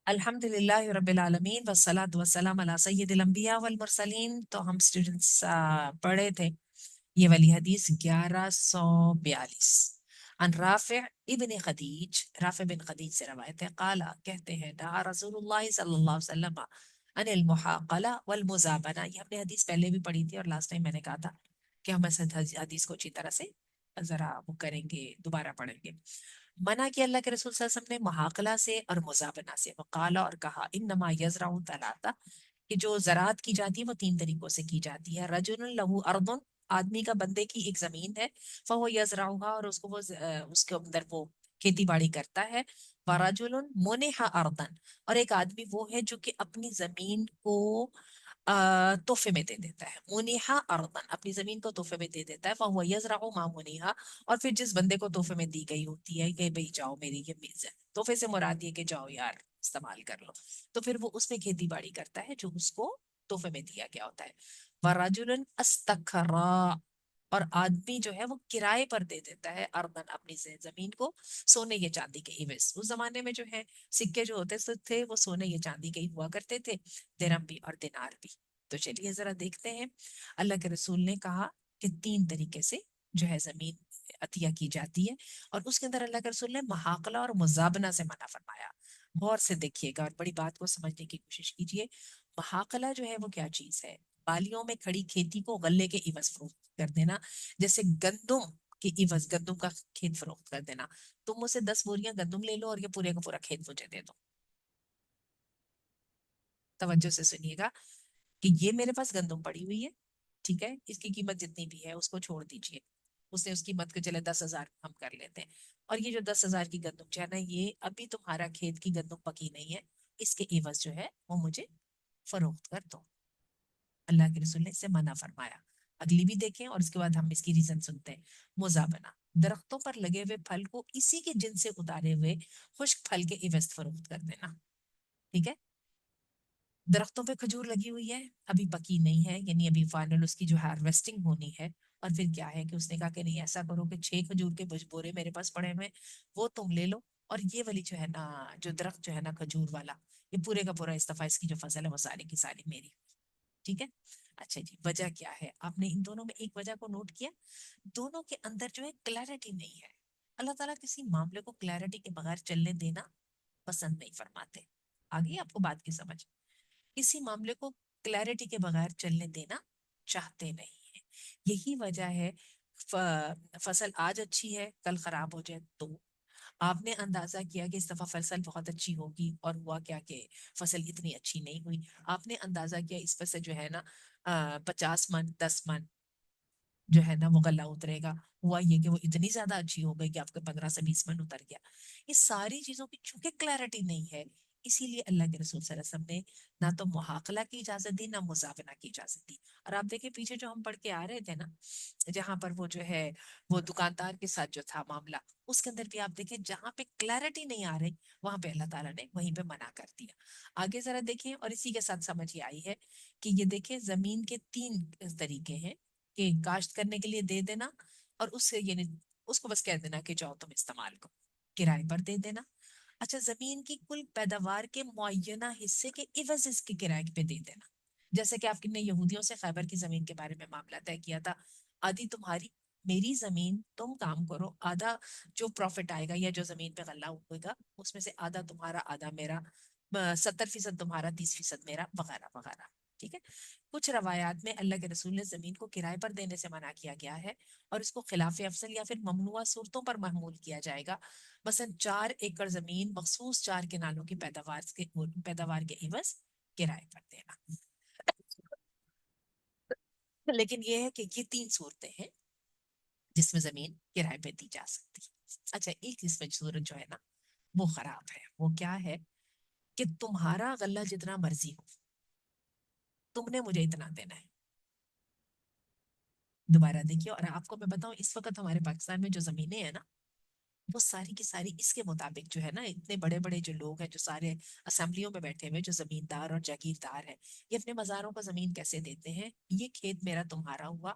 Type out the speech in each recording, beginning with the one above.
الحمدللہ رب العالمین والصلاۃ والسلام علی سید الانبیاء والمرسلین. تو ہم اسٹوڈنٹس پڑھے تھے یہ والی حدیث 1142 عن رافع ابن خدیج. رافع بن خدیج سے روایت ہے. قال کہتے ہیں نہا رسول اللہ صلی اللہ علیہ وسلم عن المحاقلہ والمزابنہ. یہ ہم نے حدیث پہلے بھی پڑھی تھی اور لاسٹ ٹائم میں نے کہا تھا کہ ہم اس حدیث کو اچھی طرح سے ذرا وہ کریں گے، دوبارہ پڑھیں گے. منع کیا اللہ کے رسول صلی اللہ علیہ وسلم نے محاقلہ سے اور مزابنہ سے. وقالا اور کہا انما یزرع ثلاثہ کہ جو زراعت کی جاتی ہے وہ تین طریقوں سے کی جاتی ہے. رجل لہو ارض، آدمی کا بندے کی ایک زمین ہے، فہو یزرعها اور اس کو وہ اس کے اندر وہ کھیتی باڑی کرتا ہے. ورجل منح ارضا، اور ایک آدمی وہ ہے جو کہ اپنی زمین کو تحفے میں دے دیتا ہے. منحا ارضا، اپنی زمین کو تحفے میں دے دیتا ہے. فہو یزرع ما منحا، اور پھر جس بندے کو تحفے میں دی گئی ہوتی ہے کہ بھئی جاؤ میری یہ میز ہے، تحفے سے مراد یہ کہ جاؤ یار استعمال کر لو، تو پھر وہ اس میں کھیتی باڑی کرتا ہے جو اس کو تحفے میں دیا گیا ہوتا ہے. وَرَجُلٌ اسْتَكْرَا، اور آدمی جو ہے وہ کرائے پر دے دیتا ہے اردن اپنی زمین کو سونے یا چاندی کے عوض. اس زمانے میں جو ہے سکے جو ہوتے تھے وہ سونے یا چاندی کے ہی ہوا کرتے تھے، درہم بھی اور دینار بھی. تو چلیے ذرا دیکھتے ہیں. اللہ کے رسول نے کہا کہ تین طریقے سے جو ہے زمین عطیہ کی جاتی ہے، اور اس کے اندر اللہ کے رسول نے محاقلہ اور مزابنہ سے منع فرمایا. غور سے دیکھیے گا اور بڑی بات کو سمجھنے کی کوشش کیجیے. محاقلہ جو ہے وہ کیا چیز ہے؟ بالیوں میں کھڑی کھیتی کو غلے کے عوض فروخت کر دینا. جیسے گندم کے عوض گندم کا کھیت فروخت کر دینا. تم مجھ سے 10 بوریاں گندم لے لو اور یہ پورے کا پورا کھیت مجھے دے دو. توجہ سے سنیے گا کہ یہ میرے پاس گندم پڑی ہوئی ہے، ٹھیک ہے، اس کی قیمت جتنی بھی ہے اس کو چھوڑ دیجئے. اس نے اس قیمت کو چلے 10,000 ہم کر لیتے ہیں، اور یہ جو 10,000 کی گندم جو ہے نا یہ ابھی تمہارا کھیت کی گندم پکی نہیں ہے، اس کے عوض جو ہے وہ مجھے فروخت کر دو. اللہ کے رسول نے اس سے منع فرمایا. اگلی بھی دیکھیں اور اس کے بعد ہم اس کی ریزن سنتے ہیں. مزابنہ، درختوں پر لگے ہوئے پھل کو اسی کے جن سے اتارے ہوئے خشک پھل کے عوض فروخت کر دینا. ٹھیک ہے، درختوں پہ کھجور لگی ہوئی ہے، ابھی پکی نہیں ہے، یعنی ابھی فائنل اس کی جو ہارویسٹنگ ہونی ہے. اور پھر کیا ہے کہ اس نے کہا کہ نہیں، ایسا کرو کہ 6 کھجور کے بورے میرے پاس پڑے ہوئے وہ تم لے لو، اور یہ والی جو ہے نا جو درخت جو ہے نا کھجور والا، یہ پورے کا پورا استفا اس کی جو فصل ہے وہ ساری کی ساری میری. ٹھیک ہے. اچھا جی، وجہ کیا ہے؟ آپ نے ان دونوں میں ایک وجہ کو نوٹ کیا، دونوں کے اندر جو ہے کلیرٹی نہیں ہے. اللہ تعالیٰ کسی معاملے کو کلیرٹی کے بغیر چلنے دینا پسند نہیں فرماتے. آگے آپ کو بات کی سمجھ، کسی معاملے کو کلیرٹی کے بغیر چلنے دینا چاہتے نہیں ہیں. یہی وجہ ہے فصل آج اچھی ہے کل خراب ہو جائے تو آپ نے اندازہ کیا کہ اس دفعہ فصل بہت اچھی ہوگی، اور ہوا کیا کہ فصل اتنی اچھی نہیں ہوئی. آپ نے اندازہ کیا اس فصل جو ہے نا 50 من 10 من جو ہے نا وہ غلہ اترے گا، ہوا یہ کہ وہ اتنی زیادہ اچھی ہو گئی کہ آپ کے 15 سے 20 من اتر گیا. یہ ساری چیزوں کی چونکہ کلیرٹی نہیں ہے، اسی لیے اللہ کے رسول صلی اللہ علیہ وسلم نے نہ تو محاقلہ کی اجازت دی نہ مزابنہ کی اجازت دی. اور آپ دیکھیں پیچھے جو ہم پڑھ کے آ رہے تھے نا، جہاں پر وہ جو ہے وہ دکاندار کے ساتھ جو تھا معاملہ، اس کے اندر بھی آپ دیکھیں جہاں پہ کلیرٹی نہیں آ رہی وہاں پہ اللہ تعالیٰ نے وہیں پہ منع کر دیا. آگے ذرا دیکھیں اور اسی کے ساتھ سمجھ یہ آئی ہے کہ یہ دیکھیں زمین کے 3 طریقے ہیں کہ کاشت کرنے کے لیے دے دینا، اور اس سے یعنی اس کو بس کہہ دینا کہ جاؤ تم استعمال کرو، کرائے پر دے دینا. اچھا، زمین کی کل پیداوار کے معینہ حصے کے عوض اس کے کرائے پہ دے دینا. جیسے کہ آپ نے یہودیوں سے خیبر کی زمین کے بارے میں معاملہ طے کیا تھا، آدھی تمہاری میری زمین، تم کام کرو، آدھا جو پروفٹ آئے گا یا جو زمین پہ غلہ ہوئے گا اس میں سے آدھا تمہارا آدھا میرا، 70% تمہارا 30% میرا، وغیرہ وغیرہ. ٹھیک ہے. کچھ روایات میں اللہ کے رسول نے زمین کو کرائے پر دینے سے منع کیا گیا ہے، اور اس کو خلاف افضل یا پھر ممنوعہ صورتوں پر محمول کیا جائے گا. مثلا 4 ایکڑ زمین مخصوص 4 کنالوں کی پیداوار کے عوض کرائے پر دینا. لیکن یہ ہے کہ یہ 3 صورتیں ہیں جس میں زمین کرائے پہ دی جا سکتی ہے. اچھا، ایک اس میں صورت جو ہے نا وہ خراب ہے. وہ کیا ہے کہ تمہارا غلہ جتنا مرضی ہو، تم نے مجھے اتنا دینا ہے. دوبارہ دیکھیے، اور آپ کو میں بتاؤں اس وقت ہمارے پاکستان میں جو زمینیں ہیں نا وہ ساری کی ساری اس کے مطابق جو ہے نا، اتنے بڑے بڑے جو لوگ ہیں جو سارے اسمبلیوں میں بیٹھے ہوئے جو زمیندار اور جاگیردار ہیں، یہ اپنے مزاروں کو زمین کیسے دیتے ہیں؟ یہ کھیت میرا تمہارا ہوا،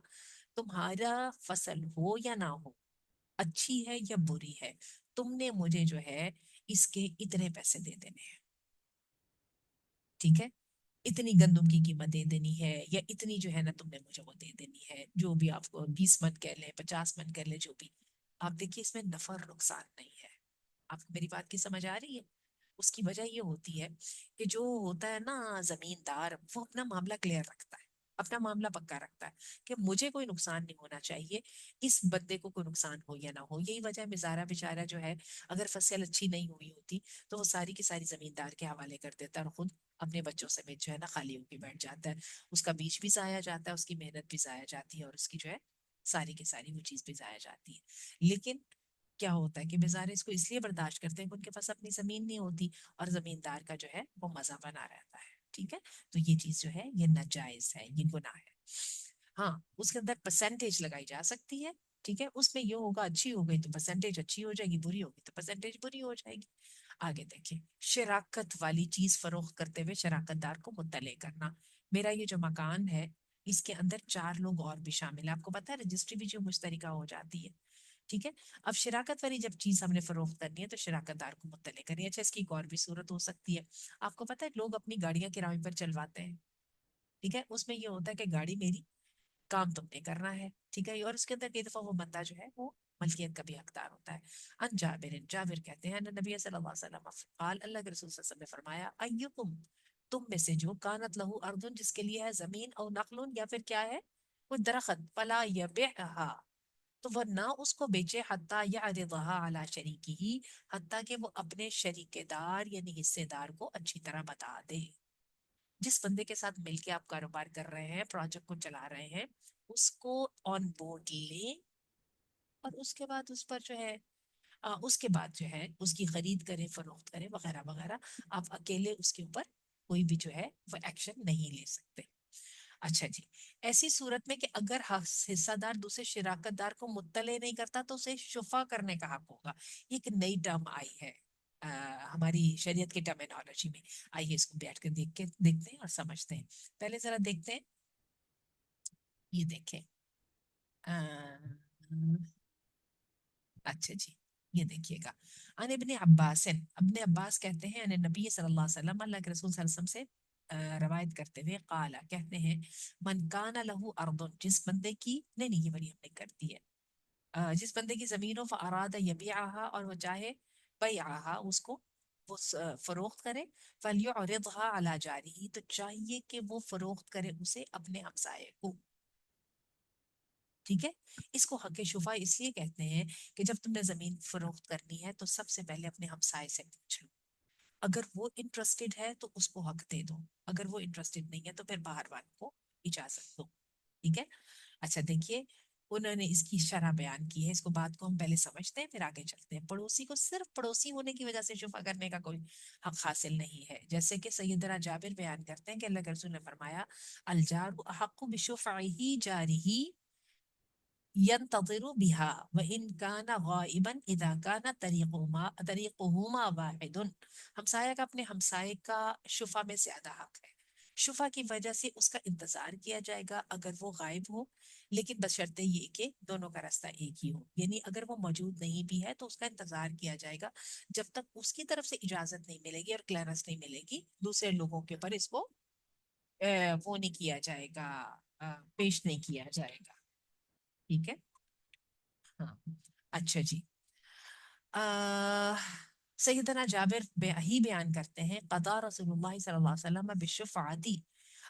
تمہارا فصل ہو یا نہ ہو، اچھی ہے یا بری ہے، تم نے مجھے جو ہے اس کے اتنے پیسے دے دینے ہیں. ठीक है, इतनी गंदम की कीमत दे देनी है, या इतनी जो है ना तुमने मुझे वो दे देनी है, जो भी आपको 20 मन कह ले, 50 मन कह ले, जो भी। आप देखिए इसमें नफा और नुकसान नहीं है। आपको मेरी बात की समझ आ रही है? उसकी वजह ये होती है कि जो होता है ना जमींदार, वो अपना मामला क्लियर रखता है, अपना मामला पक्का रखता है कि मुझे कोई नुकसान नहीं होना चाहिए, इस बंदे को कोई नुकसान हो या ना हो। यही वजह है बेचारा बेचारा जो है, अगर फसल अच्छी नहीं हुई होती तो वो सारी की सारी जमींदार के हवाले कर देता है, और खुद अपने बच्चों समेत जो है ना खाली होके बैठ जाता है। उसका बीज भी जाया जाता है, उसकी मेहनत भी जाया जाती है, और उसकी जो है सारी की सारी वो चीज भी जाया जाती है। लेकिन क्या होता है कि बेचारे इसको इसलिए बर्दाश्त करते हैं कि उनके पास अपनी जमीन नहीं होती, और जमींदार का जो है वो मजा बना रहता है। ठीक है, तो ये चीज जो है ये नाजायज है, ये गुनाह है। हाँ, उसके अंदर परसेंटेज लगाई जा सकती है। ठीक है, उसमें ये होगा अच्छी हो गई तो परसेंटेज अच्छी हो जाएगी, बुरी होगी तो परसेंटेज बुरी हो जाएगी। आगे देखिए, शराकत वाली चीज फरोख्त करते हुए शराकतदार को मुत्तले करना। मेरा ये जो मकान है, इसके अंदर 4 लोग और भी शामिल है, आपको पता है रजिस्ट्री भी जो मुश्तरिका हो जाती है। ठीक है, अब शराकत वाली जब चीज हमने फरोख्त करनी है तो शराकतदार को मुत्तले करिए। अच्छा, इसकी एक और भी सूरत हो सकती है। आपको पता है लोग अपनी गाड़ियां किराए पर चलवाते हैं। ठीक है, उसमें ये होता है कि गाड़ी मेरी, काम तुमने करना है। ठीक है, और उसके अंदर कई दफा वो बंदा जो है वो मलकियत का भी हकदार होता है। अन जाबिर, जाबिर कहते हैं न नबी सल्लल्लाहु अलैहि वसल्लम क़ाल, अल्लाह के रसूल सल्लल्लाहु अलैहि वसल्लम ने फरमाया, अय्युकुम, तुम में से जो, कानत लहू अर्दुन, जिसके लिए है जमीन, और नखलुन, या फिर क्या है कोई दरख्त, फला यबिअहा, तो वह ना उसको बेचे, हत्ता यअरिदहा अला शरीकिही, हत्ता कि वो अपने शरीकेदार यानी हिस्सेदार को अच्छी तरह बता दे। जिस बंदे के साथ मिलके आप कारोबार कर रहे हैं, प्रोजेक्ट को चला रहे हैं, उसको ऑन बोर्ड ले, और उसके बाद उस पर जो है उसके बाद जो है उसकी खरीद करें, फरोख्त करें, वगैरह वगैरह। आप अकेले उसके ऊपर कोई भी जो है वो एक्शन नहीं ले सकते। अच्छा जी, ऐसी सूरत में कि अगर हिस्सादार दूसरे शिराकतदार को मुत्तले नहीं करता तो उसे शुफा करने का हक होगा। ये एक नई टर्म आई है अ, हमारी शरीयत की टर्मिनोलॉजी में। आइए इसको बैठ कर देखते हैं और समझते हैं। पहले जरा देखते हैं, ये देखें। अ, अच्छा जी, ये देखिएगा। अन इब्ने अब्बास, इब्ने अब्बास कहते हैं, अन नबी सल्लल्लाहु अलैहि वसल्लम, अल्लाह के रसूल सल्लल्लाहु अलैहि वसल्लम से रवायत करते हुए, काला कहते हैं, मन काना लहू अर्दुन, जिस बंदे की, नहीं नहीं ये बड़ी हमने कर दी है, जिस बंदे की जमीन हो, फअरादा यबीअहा, और वो चाहे बैअहा, उसको वो फरोख्त करे, फलयुरिदहा अला जारिही, तो चाहिए कि वो फरोख्त करे उसे अपने हमसाये को। ठीक है, इसको हक शुफा इसलिए कहते हैं कि जब तुमने जमीन फरोख्त करनी है तो सबसे पहले अपने हमसाए से पूछ लो। अगर वो इंटरेस्टेड है तो उसको हक दे दो, अगर वो इंटरेस्टेड नहीं है तो फिर बाहर वालों को इजाजत दो। ठीक है, अच्छा देखिए, उन्होंने इसकी शरह बयान की है। इसको बात को हम पहले समझते हैं फिर आगे चलते हैं। पड़ोसी को सिर्फ पड़ोसी होने की वजह से शुफा करने का कोई हक हासिल नहीं है। जैसे कि सैयदना जाबिर बयान करते हैं कि अल्लाह के रसूल ने फरमाया, अल जारु अहक्कु बिशुफ़इही जारिही यंतज़िरु बिहा व इन काना गाइबन इज़ा काना तरीक़ुहुमा वाहिदुन। हमसाया का अपने हमसाए का शुफा में ज्यादा हक है। शुफा की वजह से उसका इंतजार किया जाएगा अगर वो गायब हो, लेकिन बशर्ते ये कि दोनों का रास्ता एक ही हो। यानी अगर वो मौजूद नहीं भी है तो उसका इंतजार किया जाएगा जब तक उसकी तरफ से इजाजत नहीं मिलेगी और क्लियरेंस नहीं मिलेगी, दूसरे लोगों के ऊपर इसको वो नहीं किया जाएगा, पेश नहीं किया जाएगा। ठीक है, हाँ, अच्छा जी। आ, सैयदना जाबिर ही बयान करते हैं, कदा रसूलुल्लाह सल्लल्लाहु अलैहि वसल्लम बिशुफ़ाअती,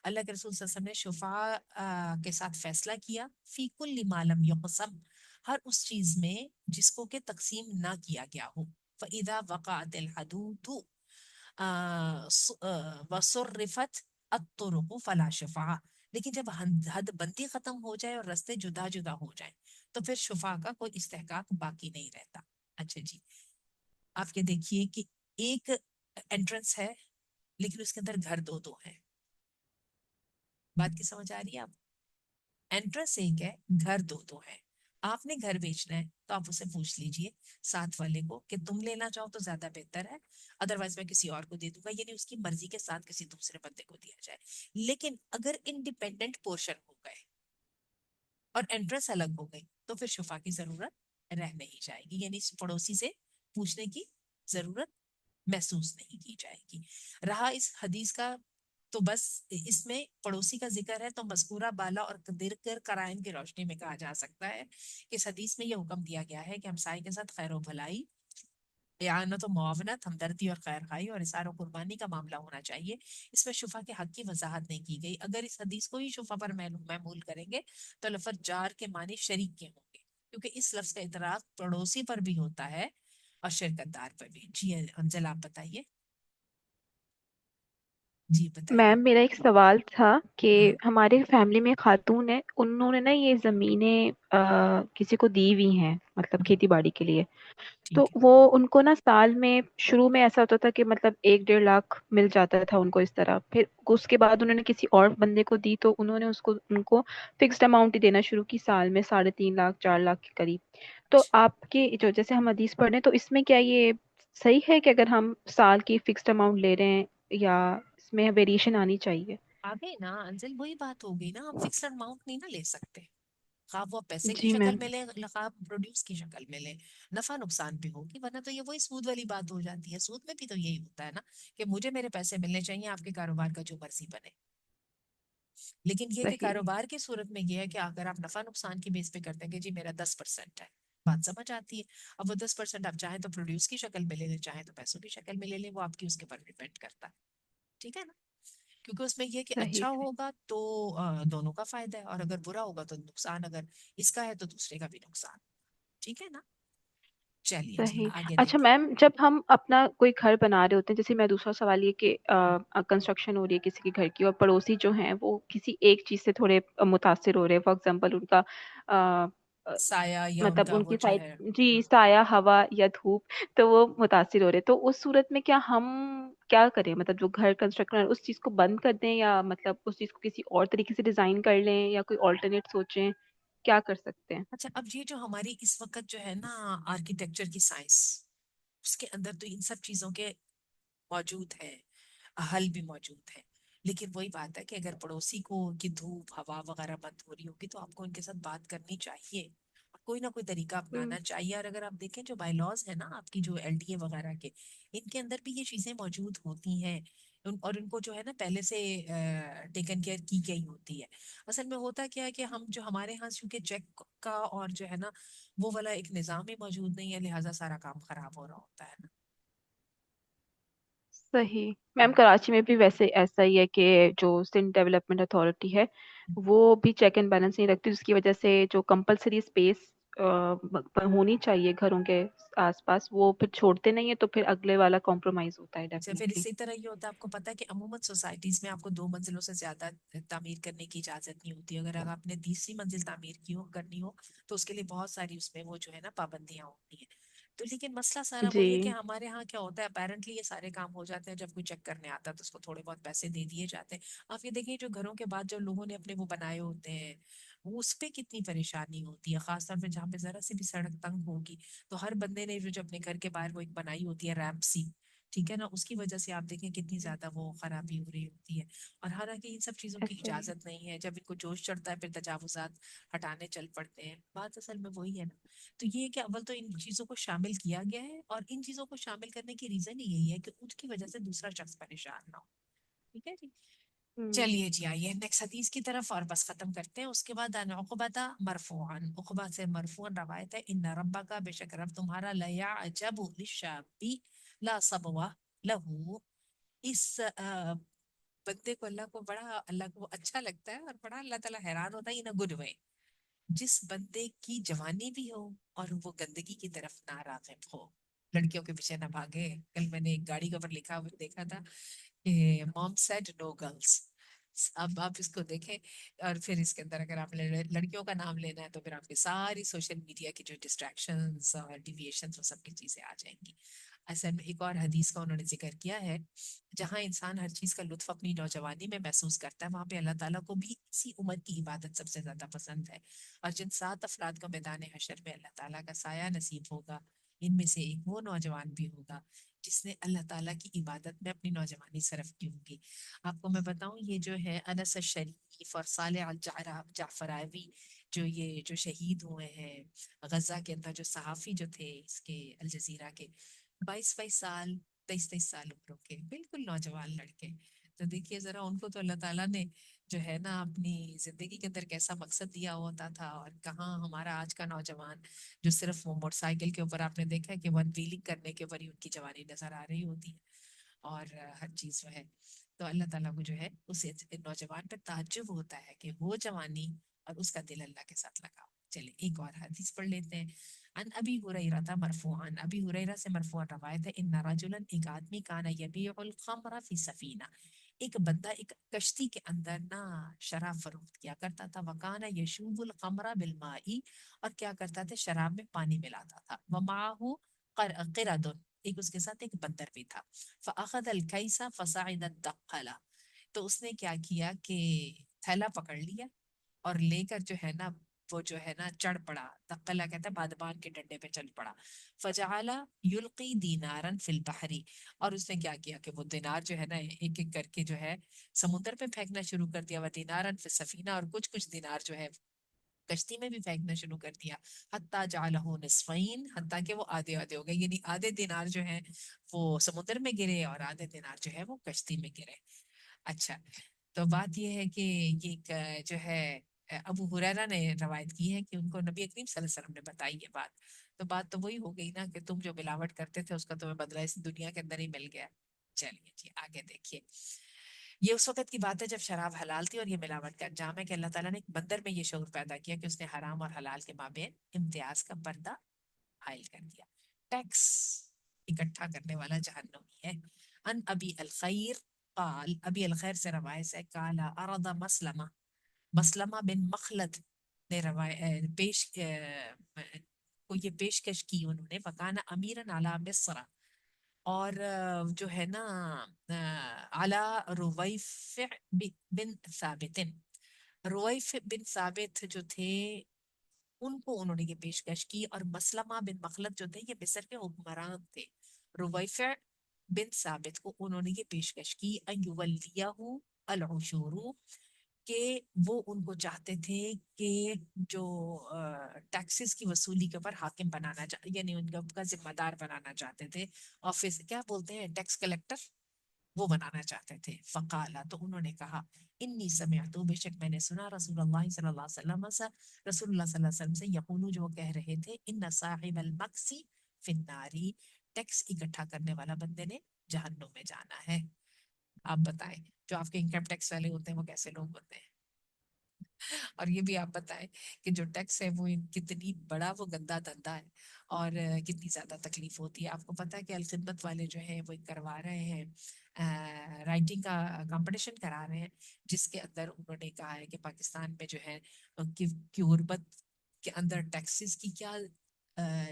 अल्लाह के रसूल सल्लल्लाहु अलैहि वसल्लम ने शुफा के साथ फैसला किया, फी कुल्ली मा लम युक़सम, हर उस चीज में जिसको के तकसीम ना किया गया हो। फ़इज़ा वक़अतिल हदूदु वसुर्रिफत अत्तुरुक़ु फला शुफ़ा, लेकिन जब हद बंदी खत्म हो जाए और रास्ते जुदा जुदा हो जाए तो फिर शुफा का कोई इस्तेहकाक बाकी नहीं रहता। अच्छा जी, आप ये देखिए कि एक एंट्रेंस है लेकिन उसके अंदर घर दो दो है। बात की समझ आ रही है आप? एंट्रेंस एक है, घर दो दो है। आपने घर बेचना है तो आप उसे पूछ लीजिए साथ वाले को कि तुम लेना चाहो तो ज्यादा बेहतर है, अदरवाइज मैं किसी और को दे दूंगा, यानी उसकी मर्जी के साथ किसी दूसरे बंदे को दिया जाए। लेकिन अगर इंडिपेंडेंट पोर्शन हो गए और एंट्रेंस अलग हो गई तो फिर शुफा की जरूरत रह नहीं जाएगी, यानी इस पड़ोसी से पूछने की जरूरत महसूस नहीं की जाएगी। रहा इस हदीस का تو بس اس میں پڑوسی کا ذکر ہے تو مذکورہ بالا اور ذکر قرائن کی روشنی میں کہا جا سکتا ہے کہ اس حدیث میں یہ حکم دیا گیا ہے کہ ہمسائے کے ساتھ خیر و بھلائی، اعانت و معاونت، ہمدردی اور خیر خواہی اور اظہار و قربانی کا معاملہ ہونا چاہیے. اس میں شفا کے حق کی وضاحت نہیں کی گئی. اگر اس حدیث کو ہی شفا پر محمول کریں گے تو لفظ جار کے معنی شریک کے ہوں گے، کیونکہ اس لفظ کا اطلاق پڑوسی پر بھی ہوتا ہے اور شرکت دار پر بھی. جی انجل آپ بتائیے. جی بتائیے. میم میرا ایک سوال تھا کہ ہاں ہمارے فیملی میں خاتون ہے، انہوں نے نا یہ زمینیں کسی کو دی ہوئی ہیں، مطلب ہاں، کھیتی باڑی کے لیے. تو ٹھیک ہے. وہ ان کو نا سال میں شروع میں ایسا ہوتا تھا کہ مطلب 1-1.5 لاکھ مل جاتا تھا ان کو اس طرح. پھر اس کے بعد انہوں نے کسی اور بندے کو دی تو انہوں نے ان کو فکسڈ اماؤنٹ ہی دینا شروع کی، سال میں 3.5 لاکھ 4 لاکھ کے قریب. تو آپ کے جو جیسے ہم حدیث پڑھ رہے ہیں تو اس میں کیا یہ صحیح ہے کہ اگر ہم سال کی فکسڈ اماؤنٹ لے رہے ہیں یا اس میں ویریشن آنی چاہیے؟ آگے نا انزل وہی بات ہوگی نا، ہم فکسڈ اماؤنٹ نہیں نا لے سکتے. خواہ وہ پیسے کی جی شکل میم. میں لے، خواہ پروڈیوس کی شکل میں لے، نفع نقصان بھی ہوگی. ورنہ تو یہ وہی سود والی بات ہو جاتی ہے. سود میں بھی تو یہی ہوتا ہے نا کہ مجھے میرے پیسے ملنے چاہیے، آپ کے کاروبار کا جو مرضی بنے. لیکن یہ کہ صحیح. کاروبار کی صورت میں یہ ہے کہ اگر آپ نفع نقصان کی بیس پہ کرتے ہیں کہ جی میرا 10% ہے، بات سمجھ آتی ہے. اب وہ 10% آپ چاہیں تو پروڈیوس کی شکل میں لے لیں، چاہیں تو پیسوں کی شکل میں لے لیں، وہ آپ کی اس کے اوپر ڈیپینڈ کرتا ہے. ٹھیک ہے نا. کیونکہ اس میں یہ کہ صحیح. اچھا ہوگا تو دونوں کا فائدہ ہے، اور اگر برا ہوگا تو نقصان اگر اس کا ہے تو دوسرے کا بھی نقصان. ٹھیک ہے نا. چلیے جی صحیح. آگے اچھا دیکھیں. میم، جب ہم اپنا کوئی گھر بنا رہے ہوتے ہیں، جیسے میں دوسرا سوال یہ کہ کنسٹرکشن ہو رہی ہے کسی کے گھر کی اور پڑوسی جو ہیں وہ کسی ایک چیز سے تھوڑے متاثر ہو رہے ہیں، فار ایگزامپل ان کا آ، آ، سایہ یا ان مطلب کا ان وہ کی جو سائڈ، ہے. جی سایہ، ہوا یا دھوپ، تو وہ متاثر ہو رہے. تو اس صورت میں کیا ہم کیا کریں؟ مطلب جو گھر کنسٹرکٹ کرنا ہے اس چیز کو بند کر دیں یا مطلب اس چیز کو کسی اور طریقے سے ڈیزائن کر لیں یا کوئی آلٹرنیٹ سوچیں؟ کیا کر سکتے ہیں؟ اچھا اب یہ جو ہماری اس وقت جو ہے نا آرکیٹیکچر کی سائنس، اس کے اندر تو ان سب چیزوں کے موجود ہے، حل بھی موجود ہے. لیکن وہی بات ہے کہ اگر پڑوسی کو کی دھوپ ہوا وغیرہ بند ہو رہی ہوگی تو آپ کو ان کے ساتھ بات کرنی چاہیے، کوئی نہ کوئی طریقہ ہم، اپنانا چاہیے. اور اگر آپ دیکھیں جو بائی لاز ہے نا آپ کی، جو ایل ڈی اے وغیرہ کے، ان کے اندر بھی یہ چیزیں موجود ہوتی ہیں. اور ان کو جو ہے نا پہلے سے ٹیکن کیئر کی گئی ہوتی ہے. اصل میں ہوتا کیا ہے کہ ہم جو ہمارے ہاں چونکہ چیک کا اور جو ہے نا وہ والا ایک نظام ہی موجود نہیں ہے، لہٰذا سارا کام خراب ہو رہا ہوتا ہے نا. صحیح. میم کراچی میں بھی ویسے ایسا ہی ہے کہ جو سندھ ڈیولپمنٹ اتھارٹی ہے وہ بھی چیک اینڈ بیلنس نہیں رکھتی، جس کی وجہ سے جو کمپلسری اسپیس ہونی چاہیے گھروں کے آس پاس وہ پھر چھوڑتے نہیں ہیں، تو پھر اگلے والا کمپرومائز ہوتا ہے اچھا پھر ڈیفینیٹلی. اسی طرح یہ ہوتا ہے، آپ کو پتا ہے کہ عموماً سوسائٹیز میں آپ کو 2 منزلوں سے زیادہ تعمیر کرنے کی اجازت نہیں ہوتی. اگر آپ نے تیسری منزل تعمیر کی ہو کرنی ہو تو اس کے لیے بہت ساری اس میں وہ جو ہے نا پابندیاں ہوتی ہیں. تو لیکن مسئلہ سارا جی. وہی ہے کہ ہمارے ہاں کیا ہوتا ہے، اپیرنٹلی یہ سارے کام ہو جاتے ہیں، جب کوئی چیک کرنے آتا ہے تو اس کو تھوڑے بہت پیسے دے دیے جاتے ہیں. آپ یہ دیکھیں جو گھروں کے بعد جو لوگوں نے اپنے وہ بنائے ہوتے ہیں وہ اس پہ کتنی پریشانی ہوتی ہے، خاص طور پہ جہاں پہ ذرا سی بھی سڑک تنگ ہوگی تو ہر بندے نے جو اپنے گھر کے باہر وہ ایک بنائی ہوتی ہے ریمپ سی، ٹھیک ہے نا، اس کی وجہ سے آپ دیکھیں کتنی زیادہ وہ خرابی ہو رہی ہوتی ہے. اور حالانکہ ان سب چیزوں کی ایسا ہی. اجازت نہیں ہے، جب ان کو جوش چڑھتا ہے پھر تجاوزات ہٹانے چل پڑتے ہیں. بات اصل میں وہی ہے نا. تو یہ کہ اول تو ان چیزوں کو شامل کیا گیا ہے، اور ان چیزوں کو شامل کرنے کی ریزن ہی یہی ہے کہ اس کی وجہ سے دوسرا شخص پریشان نہ ہو. ٹھیک ہے جی. ہم، چلیے جی آئیے نیکسٹ حدیث کی طرف اور بس ختم کرتے ہیں. اس کے بعد ان عقبہ مرفوعاً، عقبہ سے مرفوعاً روایت ہے، ان ربک بے شک رب تمہارا لیعجب للشابی لا صبوہ لہو. اس بندے کو اللہ کو بڑا، اللہ کو اچھا لگتا ہے اور بڑا اللہ تعالیٰ حیران ہوتا ہے ان گڈ وے، جس بندے کی جوانی بھی ہو اور وہ گندگی کی طرف نہ راغب ہو، لڑکیوں کے پیچھے نہ بھاگے. کل میں نے ایک گاڑی کے اوپر لکھا ہوا دیکھا تھا کہ موم سیڈ نو گرلس. اب آپ اس کو دیکھیں، اور پھر اس کے اندر اگر آپ لڑکیوں کا نام لینا ہے تو پھر آپ کی ساری سوشل میڈیا کی جو ڈسٹریکشنز اور ڈیویشنز وہ سب کی چیزیں آ جائیں گی. اصل میں ایک اور حدیث کا انہوں نے ذکر کیا ہے، جہاں انسان ہر چیز کا لطف اپنی نوجوانی میں محسوس کرتا ہے وہاں پہ اللہ تعالیٰ کو بھی اسی عمر کی عبادت سب سے زیادہ پسند ہے. اور جن 7 افراد کو میدان حشر میں اللہ تعالیٰ کا سایہ نصیب ہوگا، ان میں سے ایک وہ نوجوان بھی ہوگا جس نے اللہ تعالیٰ کی عبادت میں اپنی نوجوانی صرف کی ہوگی. آپ کو میں بتاؤں یہ جو ہے انس الشریف اور صالح جعفراوی، جو یہ جو شہید ہوئے ہیں غزہ کے اندر، جو صحافی جو تھے اس کے الجزیرہ کے، 22 22 سال 23 23 سال عمروں کے بالکل نوجوان لڑکے. तो देखिए जरा, उनको तो अल्लाह ताला ने जो है ना अपनी जिंदगी के अंदर कैसा मकसद दिया होता था, और कहाँ हमारा आज का नौजवान जो सिर्फ वो मोटरसाइकिल के ऊपर आपने देखा है कि वन व्हीलिंग करने के ऊपर ही उनकी जवानी नजर आ रही होती है, और हर चीज वो है। तो अल्लाह ताला को जो है उस नौजवान पे ताज्जुब होता है कि वो जवानी और उसका दिल अल्लाह के साथ लगा हो। चले एक और हदीस पढ़ लेते हैं। अन अबी हुरैरा था मरफूअन, अबी हुरैरा से मरफूअन रवायत है, इन्ना रजुलन, एक आदमी, काना यबीउल खमरा फी सफीना, एक बंदा एक कश्ती के अंदर ना शराब फरोख्त किया करता था। वकाना यशूबुल खमरा बिल माई, और क्या करता था, शराब में पानी मिलाता था। वमाहु क़िरदुन, एक उसके साथ एक बंदर भी था। फ़अख़ज़ अल कैसा फ़सअद दक़्क़ला, तो उसने क्या किया कि थैला पकड़ लिया और लेकर जो है ना, वो जो है ना चढ़ पड़ा। तक्कला कहता है बादबान के डंडे पे चल पड़ा। फजाला युल्की दीनारन फिल बहरी, और उसने क्या किया कि वो दिनार जो है ना एक एक करके जो है समुद्र पे फेंकना शुरू कर दिया। वह दीनारन फिल सफीना, और कुछ कुछ दिनार जो है कश्ती में भी फेंकना शुरू कर दिया। हत्ता जालहू निस्फीन, हत्ता के वो आधे आधे हो गए, यानी आधे दिनार जो है वो समुद्र में गिरे और आधे दिनार जो है वो कश्ती में गिरे। अच्छा, तो बात यह है कि ये एक जो है अबू हुरैरा ने रवायत की है कि उनको नबी करीम सल्लल्लाहु अलैहि वसल्लम ने बताई ये बात। तो बात तो वही हो गई ना कि तुम जो मिलावट करते थे उसका तुम्हें बदला इस दुनिया के अंदर ही मिल गया। चलिए जी आगे देखिए। ये उस वक्त की बात है जब शराब हलाल थी और ये मिलावट का अंजाम है कि अल्लाह ताला ने एक बंदर में ये शऊर पैदा किया कि उसने हराम और हलाल के माबेन इम्तियाज का पर्दा हायल कर दिया। टैक्स इकट्ठा करने वाला जहन्नमी है। अन अबी अल खैर काल, अबी अल खैर से रवायत है, काला अरदा मसलमा, मसलमा बिन मखलद ने रवायत पेश को ये पेशकश की उन्होंने। फकाना अमीरन अला मिस्र, और जो है ना अला रुवैफ बिन साबितिन, रुवैफ बिन साबित जो थे उनको उन्होंने ये पेशकश की। और मसलमा बिन मखलद जो थे ये मिस्र के हुक्मरान थे। रुवैफ बिन साबित को उन्होंने ये पेशकश की अयुवलियाहु अल उशूरू, कि वो उनको चाहते थे कि जो टैक्सेस की वसूली के ऊपर हाकिम बनाना यानी उनका जिम्मेदार बनाना चाहते थे। ऑफिस क्या बोलते हैं, टैक्स कलेक्टर, वो बनाना चाहते थे। फकाला, तो उन्होंने कहा, इन्नी समिअतु, बेशक मैंने सुना, रसूलुल्लाह सल्लल्लाहु अलैहि वसल्लम से, रसूलुल्लाह सल्लल्लाहु अलैहि वसल्लम से, यकूलु, जो कह रहे थे, इन्न साहिबल मक्सी फिन्नारी, टैक्स इकट्ठा करने वाला बंदे ने जहन्नुम में जाना है। आप बताएं, जो आपके इनकम टैक्स वाले होते हैं वो कैसे लोग होते हैं? और ये भी आप बताएं कि जो टैक्स है वो कितनी बड़ा वो गंदा धंधा है, और कितनी ज्यादा तकलीफ होती है। आपको पता है कि अलखिदमत वाले जो है वो करवा रहे हैं, राइटिंग का कंपटीशन करा रहे हैं, जिसके अंदर उन्होंने कहा है कि पाकिस्तान में जो है कि गुर्बत के अंदर टैक्सेस की क्या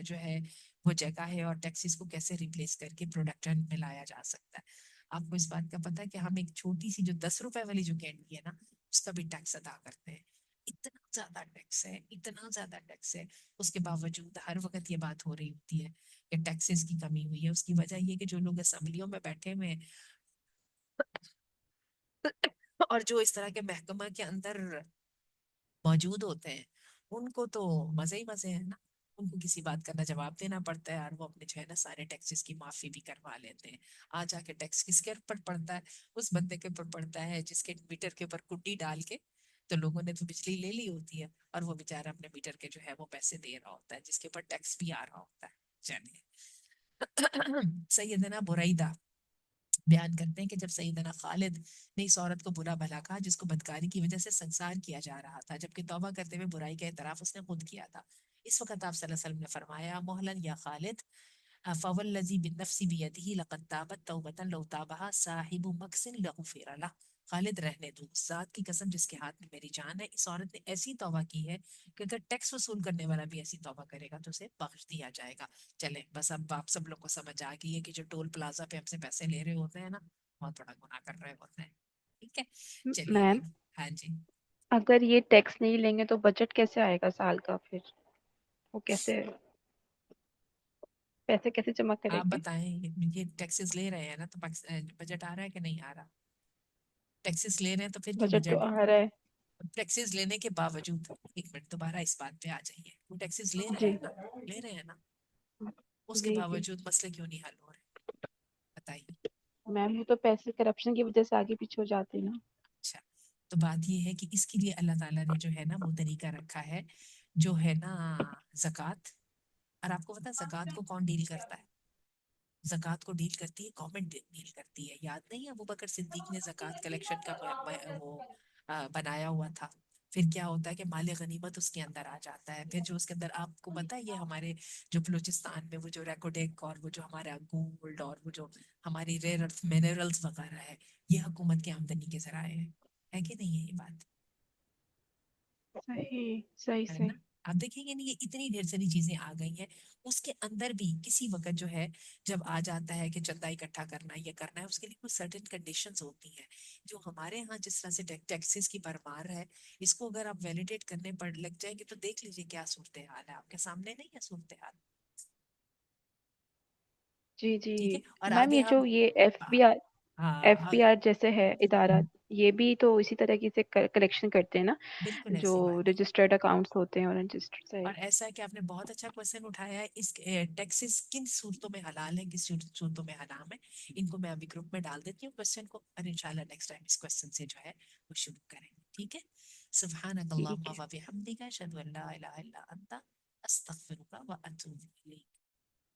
जो है वो जगह है, और टैक्सेस को कैसे रिप्लेस करके प्रोडक्शन में लाया जा सकता है। आपको इस बात का पता है कि हम एक छोटी सी जो 10 रुपए वाली जो कैंडी है ना, उसका भी टैक्स अदा करते हैं। इतना ज्यादा टैक्स है, इतना ज्यादा टैक्स है। उसके बावजूद हर वक्त ये बात हो रही होती है कि टैक्सेस की कमी हुई है। उसकी वजह ये कि जो लोग असेंबलियों में बैठे हुए हैं और जो इस तरह के महकमा के अंदर मौजूद होते हैं, उनको तो मजे ही मजे हैं ना। उनको किसी बात का ना जवाब देना पड़ता है, और वो अपने जो है ना सारे टैक्सेस की माफी भी करवा लेते हैं। आ जाके टैक्स किसके ऊपर पड़ता है? उस बंदे के ऊपर पड़ता है जिसके मीटर के ऊपर कुंडी डाल के तो लोगों ने तो बिजली ले ली होती है, और वो बेचारा अपने मीटर के जो है वो पैसे दे रहा होता है, जिसके ऊपर टैक्स भी आ रहा होता है। चलिए। सैयदना बुरैदा बयान करते हैं कि जब सईदना खालिद ने इस औरत को बुरा भला कहा जिसको बदकारी की वजह से संसार किया जा रहा था, जबकि तौबा करते हुए बुराई का एतराफ उसने खुद किया था, इस वक्त आप सल्लल्लाहु अलैहि वसल्लम ने फरमाया, मोहलन या खालिद, फवल्लज़ी बिन्नफ्सी बियदिही लक़द ताबत तौबतन लौ ताबहा साहिबु मक्सिन लग़ुफ़िर लह। खालिद, रहने दो, उस जात की कसम जिसके हाथ में मेरी जान है, इस औरत ने ऐसी तौबा की है कि अगर टैक्स वसूल करने वाला भी ऐसी तौबा करेगा तो उसे बख्श दिया जाएगा। चले, बस अब आप सब लोग को समझ आ गई है कि जो टोल प्लाजा पे हमसे पैसे ले रहे होते हैं ना, बहुत बड़ा गुनाह कर रहे होते हैं। ठीक है, चलिए मैम, आगे। हाँ जी। अगर ये टैक्स नहीं लेंगे तो बजट कैसे आएगा साल का? फिर वो कैसे, पैसे कैसे जमा आप करेंगे? बताएं, ये टैक्सेस ले रहे हैं ना, तो बजट आ रहा है कि नहीं आ रहा? टैक्सेस ले रहे हैं तो फिर क्यों बजट तो बजट? आ रहा है। टैक्सेस लेने के बावजूद, एक मिनट दोबारा इस बात पे आ जाइए, वो टैक्सेस ले रहे जी हैं ना, ले रहे हैं ना, उसके जी जी। बावजूद मसले क्यों नहीं हल हो रहे? बताइए। मैम वो तो पैसे करप्शन की वजह से आगे पीछे हो जाते हैं ना। अच्छा, तो बात ये है कि इसके लिए अल्लाह ताला ने जो है ना वो तरीका रखा है, जो है ना जक़ात। और आपको पता है जक़ात को कौन डील करता है? जक़ात को डील करती है गवर्नमेंट, डील करती है। याद नहीं है अबू बकर सिद्दीक ने जक़ात कलेक्शन का वो बनाया हुआ था। फिर क्या होता है कि माल गनीमत उसके अंदर आ जाता है। फिर जो उसके अंदर, आपको पता है ये हमारे जो बलूचिस्तान में वो जो रेकोडेक और वो जो हमारा गोल्ड और वो जो हमारी रेयर अर्थ मिनरल्स वगैरह है, ये हुकूमत की आमदनी के जराए हैं। है कि नहीं है ये बात? सही सही है सही। ना? आप देखेंगे नहीं, ये इतनी ढेर सारी चीजें आ गई हैं। उसके अंदर भी किसी वक्त जो है, जब आ जाता है कि चंदा इकट्ठा करना है, ये करना है, उसके लिए कुछ सर्टेन कंडीशंस होती हैं। जो हमारे यहाँ जिस तरह से टैक्सेस की भरमार है, इसको अगर आप वैलिडेट करने पर लग जाएंगे तो देख लीजिए क्या सूरत हाल है, आपके सामने नहीं है सूरत हाल। जी जी। ठीक है, और मैम आगे ये हम, जो ये हाँ एफबीआर जैसे है इदारा, ये भी तो इसी तरह से कलेक्शन करते हैं ना, बिल्कुल जो ऐसी बात है। रजिस्टर्ड अकाउंट्स होते हैं और रजिस्टर्ड सही। और ऐसा है कि आपने बहुत अच्छा क्वेश्चन उठाया है। इस टैक्सेस किन सूरतों में हलाल है, किस सूरतों में हराम है, इनको मैं अभी ग्रुप में डाल देती हूँ क्वेश्चन को, और इंशाल्लाह नेक्स्ट टाइम इस क्वेश्चन से जो है वो शुरू करेंगे। ठीक है? सुब्हानक ठीक अल्लाहुम्मा है। व बिहम्दिका अशहदु अल्ला इलाहा इल्ला अंता अस्तगफिरुका व अतूबु इलैक।